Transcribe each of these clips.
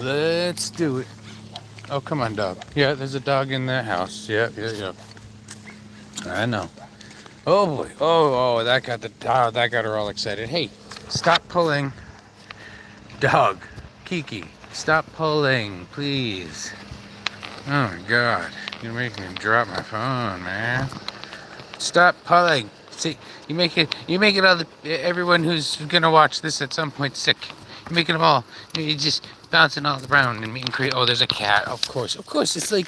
Let's do it. Oh, come on, dog. Yeah, there's a dog in the house. Yeah. I know. Oh boy. Oh, that got her all excited. Hey, stop pulling. Dog. Kiki, stop pulling, please. Oh my god. You're making me drop my phone, man. Stop pulling. See, you make it all everyone who's gonna watch this at some point sick. You're making them all. You're just bouncing all around and create. Oh, there's a cat. Of course. It's like,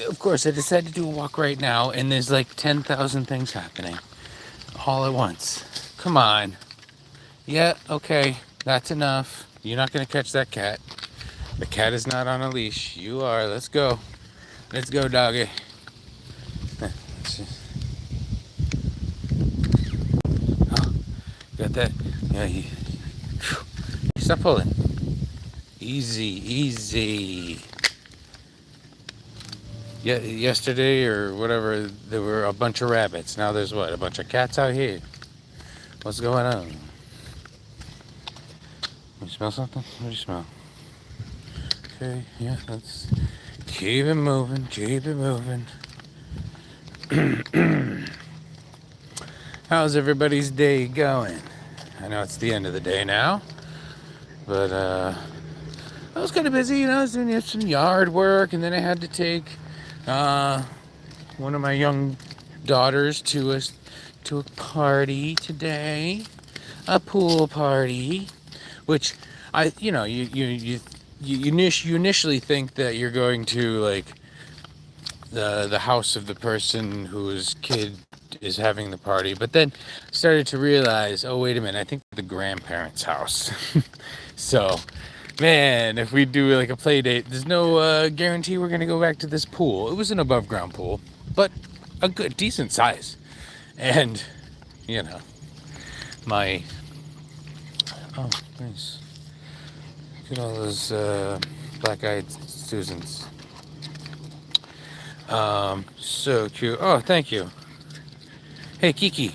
of course. I decided to do a walk right now, and there's like 10,000 things happening all at once. Come on. Yeah. Okay. That's enough. You're not gonna catch that cat. The cat is not on a leash. You are. Let's go. Let's go, doggy. Oh, got that? Yeah. Stop pulling. Easy. Yeah, yesterday or whatever, there were a bunch of rabbits. Now there's what? A bunch of cats out here. What's going on? You smell something? What do you smell? Okay, yeah, let's keep it moving. How's everybody's day going? I know it's the end of the day now, but I was kind of busy, I was doing some yard work, and then I had to take one of my young daughters to a party today, a pool party, which you initially think that you're going to like the house of the person whose kid is having the party, but then started to realize, oh wait a minute, I think the grandparents' house. So, man, if we do like a play date, there's no guarantee we're gonna go back to this pool. It was an above ground pool, but a good, decent size. And, my, oh, nice. Look at all those black-eyed Susans. So cute. Oh, thank you. Hey, Kiki.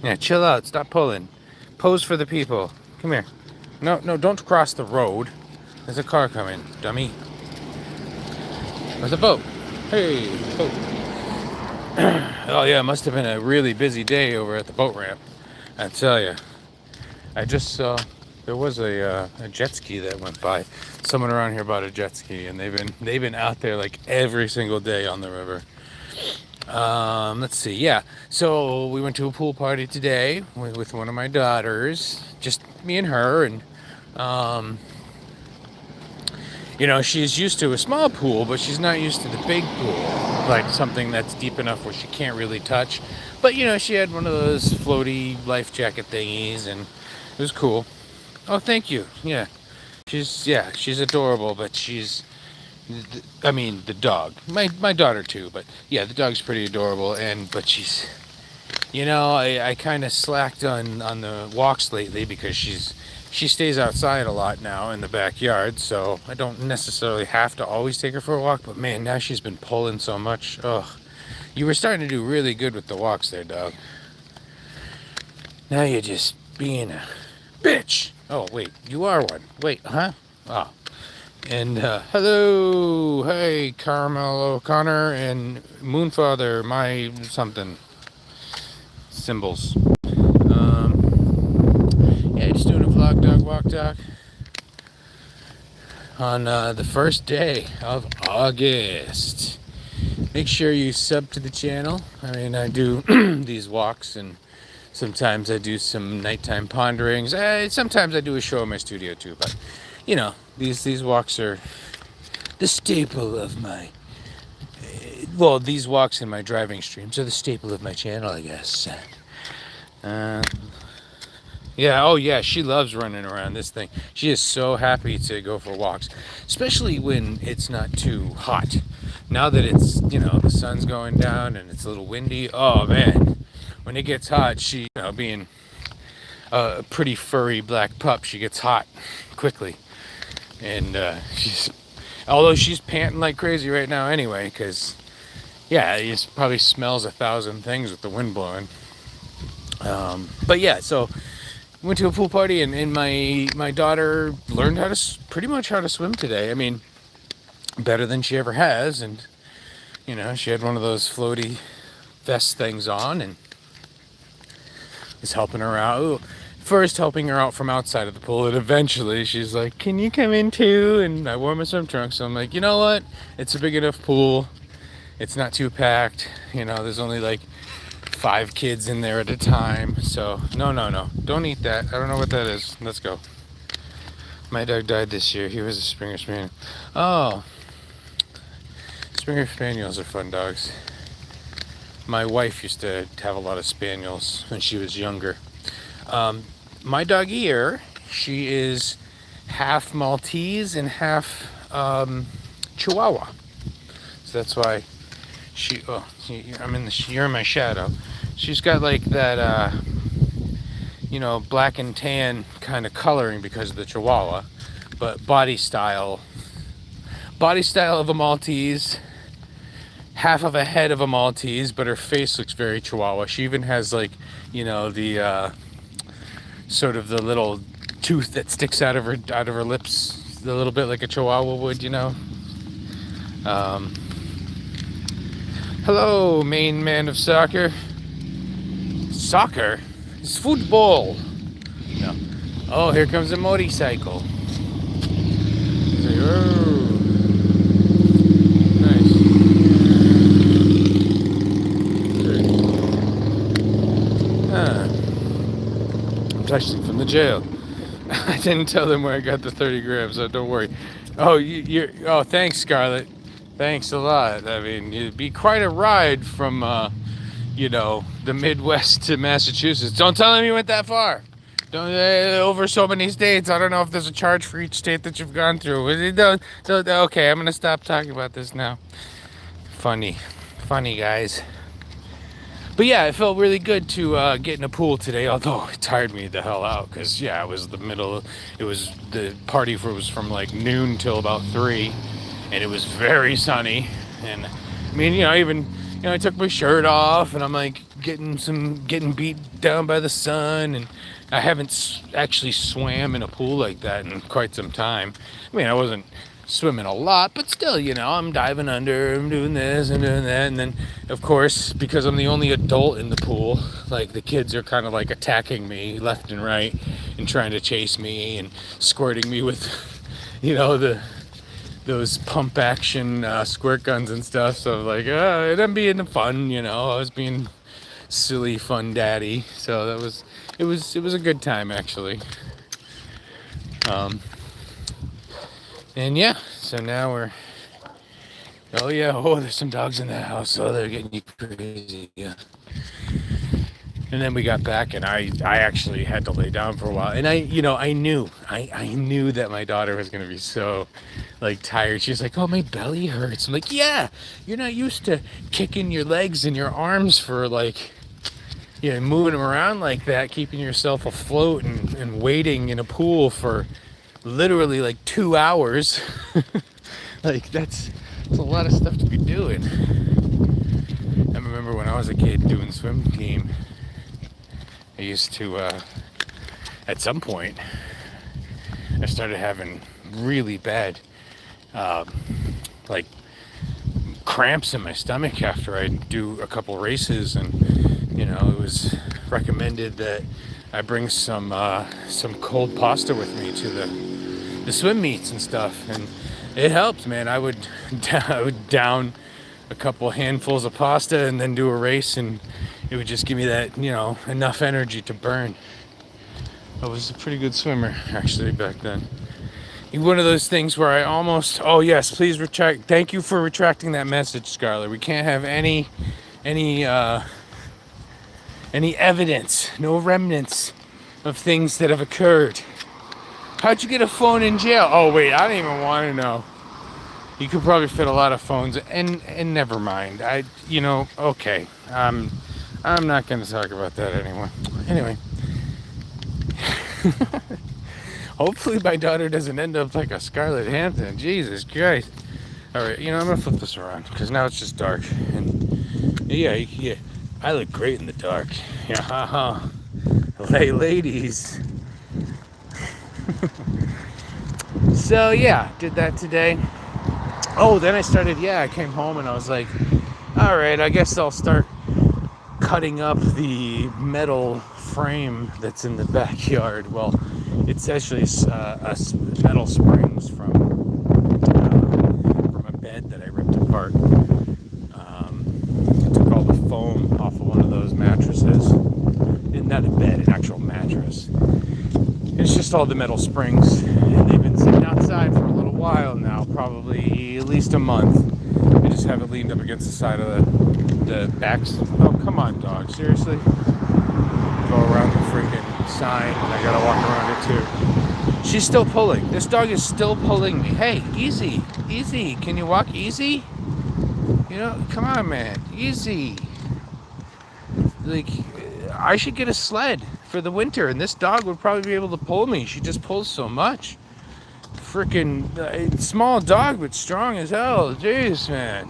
Yeah, chill out. Stop pulling. Pose for the people. Come here. No, don't cross the road. There's a car coming, dummy. There's a boat. Hey, boat. Oh, yeah, it must have been a really busy day over at the boat ramp. I tell you. I just saw there was a jet ski that went by. Someone around here bought a jet ski, and they've been out there like every single day on the river. Let's see. Yeah. So we went to a pool party today with one of my daughters, just me and her, and she's used to a small pool, but she's not used to the big pool, like something that's deep enough where she can't really touch. But she had one of those floaty life jacket thingies, and it was cool. Oh, thank you. Yeah. She's adorable, but the dog. My daughter too, but yeah, the dog's pretty adorable, but she's, I kind of slacked on the walks lately because she stays outside a lot now in the backyard, so I don't necessarily have to always take her for a walk, but man, now she's been pulling so much. Ugh. You were starting to do really good with the walks there, dog. Now you're just being a bitch. Oh, wait, you are one. Wait, huh? Oh. And hello, hey, Carmel O'Connor and Moonfather, my something symbols. Just doing a VlogDog WalkTalk on the first day of August. Make sure you sub to the channel. I mean, I do these walks, and sometimes I do some nighttime ponderings. Sometimes I do a show in my studio too, but these walks are the staple of my, these walks in my driving streams are the staple of my channel, I guess. She loves running around this thing. She is so happy to go for walks, especially when it's not too hot. Now that it's, the sun's going down and it's a little windy, oh man, when it gets hot, she, being a pretty furry black pup, she gets hot quickly. And although she's panting like crazy right now anyway, because, it probably smells 1,000 things with the wind blowing. So, went to a pool party, and my daughter learned pretty much how to swim today. I mean, better than she ever has, and you know, she had one of those floaty vest things on, and was helping her out. First helping her out from outside of the pool, and eventually she's like, "Can you come in too?" And I wore my swim trunks, so I'm like, you know what? It's a big enough pool. It's not too packed. You know, there's only like 5 kids in there at a time. So no, don't eat that. I don't know what that is. Let's go. My dog died this year. He was a Springer Spaniel. Oh, Springer Spaniels are fun dogs. My wife used to have a lot of Spaniels when she was younger. My dog here, she is half Maltese and half Chihuahua. So that's why you're in my shadow. She's got like that, you know, black and tan kind of coloring because of the Chihuahua, but body style of a Maltese, half of a head of a Maltese, but her face looks very Chihuahua. She even has like, you know, the sort of the little tooth that sticks out of her lips a little bit like a Chihuahua would, you know. Hello, main man of soccer. Soccer? It's football. No. Oh, here comes a motorcycle. Oh, nice. I'm texting from the jail. I didn't tell them where I got the 30 grams, so don't worry. Oh, oh, thanks, Scarlett. Thanks a lot. I mean, it'd be quite a ride from, you know, the Midwest to Massachusetts. Don't tell them you went that far. Don't over so many states. I don't know if there's a charge for each state that you've gone through. Okay, I'm gonna stop talking about this now. Funny guys. But yeah, it felt really good to get in a pool today, although it tired me the hell out because, yeah, it was the party was from like noon till about 3, and it was very sunny. And I mean, you know, even, you know, I took my shirt off and I'm like getting beat down by the sun, and I haven't actually swam in a pool like that in quite some time. I mean, I wasn't swimming a lot, but still, you know, I'm diving under, I'm doing this and doing that, and then of course, because I'm the only adult in the pool, like the kids are kind of like attacking me left and right and trying to chase me and squirting me with, you know, those pump action squirt guns and stuff. So like, and I'm being fun, you know, I was being silly fun daddy. So it was a good time actually. And yeah, so now there's some dogs in the house, so they're getting you crazy, yeah. And then we got back, and I actually had to lay down for a while, and I knew that my daughter was gonna be so like tired. She's like, "Oh, my belly hurts." I'm like, "Yeah, you're not used to kicking your legs and your arms for like, you know, moving them around like that, keeping yourself afloat and waiting in a pool for literally like 2 hours." Like that's a lot of stuff to be doing. I remember when I was a kid doing swim team, I used to at some point I started having really bad like cramps in my stomach after I'd do a couple races, and you know, it was recommended that I bring some cold pasta with me to the swim meets and stuff, and it helped, man. I would down a couple handfuls of pasta and then do a race, and it would just give me that, you know, enough energy to burn. I was a pretty good swimmer actually back then. One of those things where I almost, oh yes, please retract. Thank you for retracting that message, Scarlett. We can't have any evidence, no remnants of things that have occurred. How'd you get a phone in jail? Oh wait, I don't even want to know. You could probably fit a lot of phones, and never mind. Okay. I'm not going to talk about that anymore. Anyway. Hopefully my daughter doesn't end up like a Scarlett Hampton. Jesus Christ. All right, I'm going to flip this around because now it's just dark. And yeah, I look great in the dark. Yeah, haha. Hey, ladies. So yeah, did that today. Oh, then I came home and I was like, all right, I guess I'll start cutting up the metal frame that's in the backyard. Well, it's actually metal springs from a bed that I ripped apart. I took all the foam off of one of those mattresses. Not a bed, an actual mattress. It's just all the metal springs, and they've been sitting outside for a little while now, probably at least a month. I just have it leaned up against the side of the backs. Oh, come on, dog, seriously? Go around the freaking sign, and I gotta walk around it too. She's still pulling. This dog is still pulling me. Hey, easy, easy. Can you walk easy? You know, come on, man, easy. Like, I should get a sled for the winter, and this dog would probably be able to pull me. She just pulls so much. Freaking small dog, but strong as hell. Jeez, man.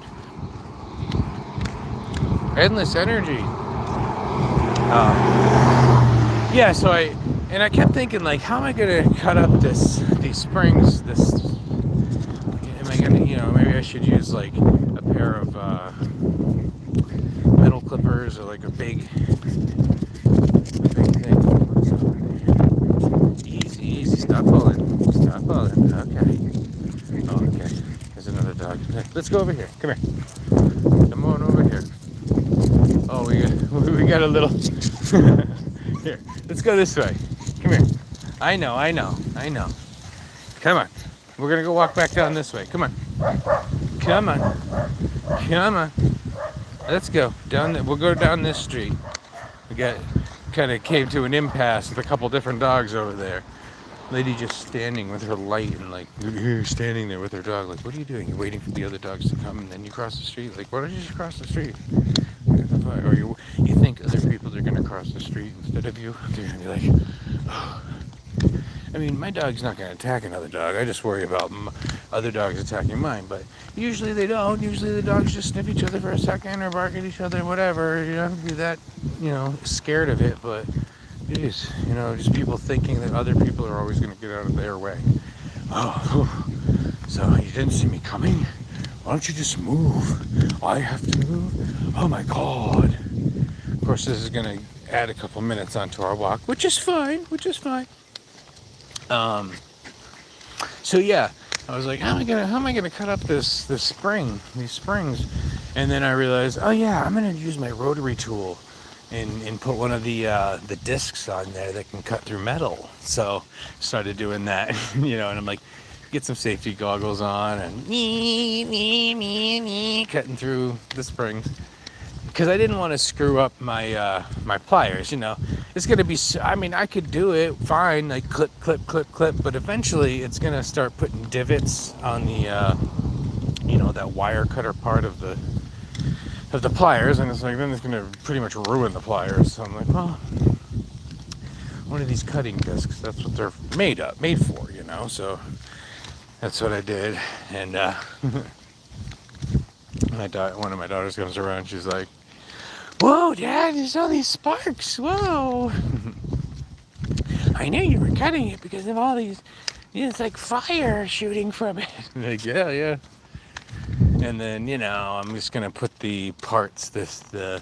Endless energy. Yeah, so I kept thinking, like, how am I gonna cut up these springs? Am I gonna, maybe I should use like a pair of metal clippers or like a big thing. Easy, stop pulling. Okay. Oh, okay. There's another dog. Let's go over here. Come here. Come on over here. Oh, we got a little. Here, let's go this way. Come here. I know. Come on. We're gonna go walk back down this way. Come on. Let's go down. We'll go down this street. We kind of came to an impasse with a couple different dogs over there. Lady just standing with her light and like standing there with her dog. Like, what are you doing? You're waiting for the other dogs to come and then you cross the street. Like, why don't you just cross the street? Or you think other people are gonna cross the street instead of you? You're gonna be like, oh. I mean, my dog's not gonna attack another dog. I just worry about other dogs attacking mine. But usually they don't. Usually the dogs just sniff each other for a second or bark at each other, whatever. You don't have to be that, scared of it. But geez, just people thinking that other people are always gonna get out of their way. Oh, so you didn't see me coming? Why don't you just move? I have to move? Oh my God. Of course, this is gonna add a couple minutes onto our walk, which is fine. So yeah, I was like, how am I gonna cut up these springs? And then I realized, oh yeah, I'm gonna use my rotary tool and put one of the discs on there that can cut through metal. So started doing that, and I'm like, get some safety goggles on and cutting through the springs. Because I didn't want to screw up my my pliers, It's going to be, I could do it fine, like clip, but eventually it's going to start putting divots on the, that wire cutter part of the pliers, and it's like, then it's going to pretty much ruin the pliers. So I'm like, well, one of these cutting discs, that's what they're made for, so that's what I did. And one of my daughters comes around, she's like, whoa, Dad, there's all these sparks. Whoa. I knew you were cutting it because of all these, it's like fire shooting from it. Like, yeah. And then, I'm just going to put the parts, the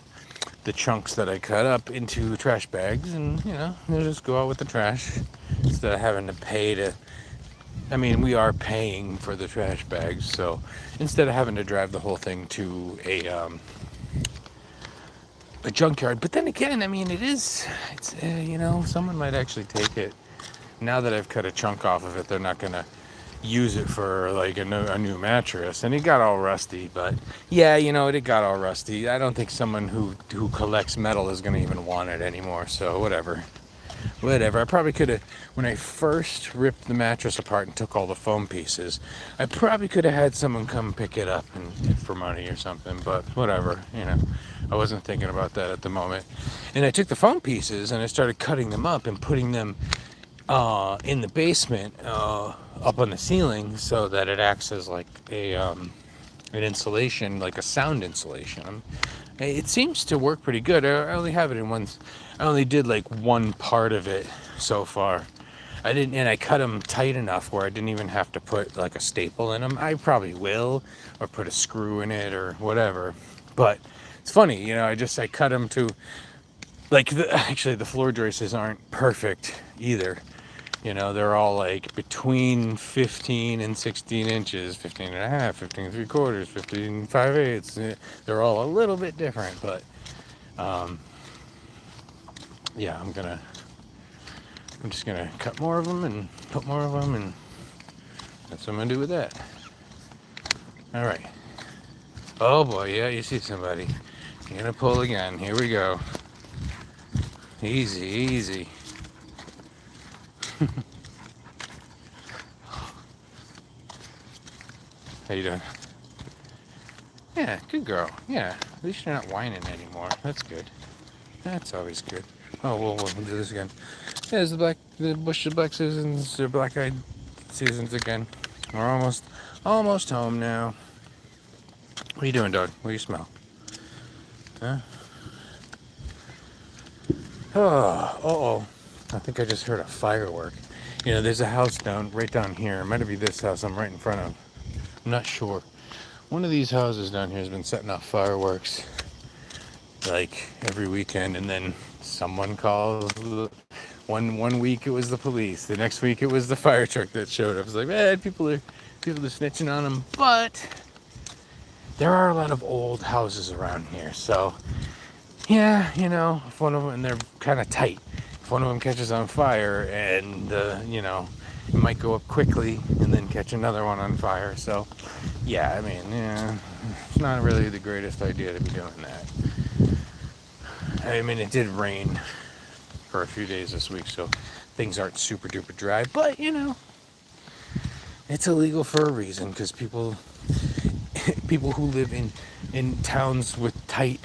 chunks that I cut up into trash bags and, they'll just go out with the trash instead of having to pay to, we are paying for the trash bags. So instead of having to drive the whole thing to a junkyard. But then again, it's someone might actually take it. Now that I've cut a chunk off of it, they're not going to use it for like a new mattress. And it got all rusty, but yeah, it got all rusty. I don't think someone who collects metal is going to even want it anymore. So whatever. I probably could have, when I first ripped the mattress apart and took all the foam pieces, I probably could have had someone come pick it up and for money or something, but whatever, I wasn't thinking about that at the moment. And I took the foam pieces and I started cutting them up and putting them in the basement up on the ceiling so that it acts as like an insulation, like a sound insulation. It seems to work pretty good. I only have it in one. I only did like one part of it so far. I didn't, and I cut them tight enough where I didn't even have to put like a staple in them. I probably will, or put a screw in it or whatever. But it's funny, you know, I cut them to, like, actually the floor joists aren't perfect either. You know, they're all like between 15 and 16 inches, 15 and a half, 15 and 3/4, 15 5/8. They're all a little bit different, but yeah, I'm just gonna cut more of them and put more of them, and that's what I'm gonna do with that. All right. Oh boy, yeah, you see somebody. You're gonna pull again. Here we go. Easy, easy. How you doing? Yeah, good girl. Yeah, at least you're not whining anymore. That's good. That's always good. Oh, we'll do this again. Yeah, there's the bush of black Susans, or black-eyed Susans again. We're almost home now. What are you doing, dog? What do you smell? Huh? Oh. I think I just heard a firework. You know, there's a house right down here. It might be this house I'm right in front of. I'm not sure. One of these houses down here has been setting off fireworks like every weekend, and then someone calls. One week it was the police. The next week it was the fire truck that showed up. It's like, man, people are snitching on them. But there are a lot of old houses around here, so yeah, you know, if one of them, and they're kind of tight. If one of them catches on fire, and you know, it might go up quickly and then catch another one on fire. So yeah, I mean, yeah, it's not really the greatest idea to be doing that. I mean, it did rain for a few days this week, so things aren't super duper dry, but you know, it's illegal for a reason, because people who live in towns with tight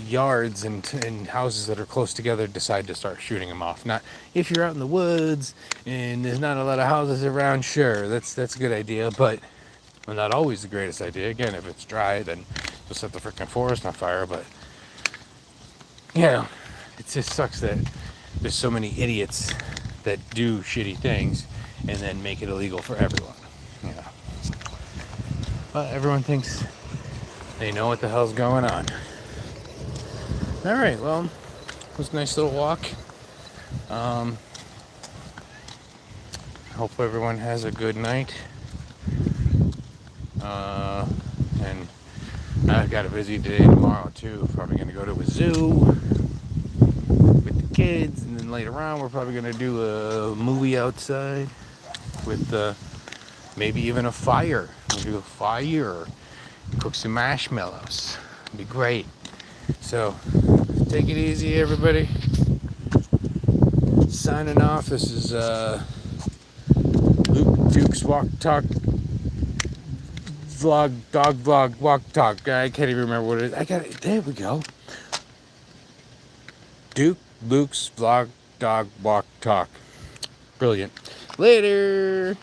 yards and houses that are close together decide to start shooting them off. Not if you're out in the woods and there's not a lot of houses around, sure, that's a good idea, but well, not always the greatest idea. Again, if it's dry, then you'll set the freaking forest on fire. But you know, it just sucks that there's so many idiots that do shitty things and then make it illegal for everyone. You know, but everyone thinks they know what the hell's going on. All right, well, it was a nice little walk. Hope everyone has a good night. And I've got a busy day tomorrow too. Probably gonna go to a zoo with the kids, and then later on we're probably gonna do a movie outside with maybe even a fire. We'll do a fire, cook some marshmallows. It'd be great. So take it easy, everybody. Signing off. This is Luke Duke's WalkTalk vlog, WalkTalk. I can't even remember what it is. I got it. There we go. Luke's WalkTalk. Brilliant. Later.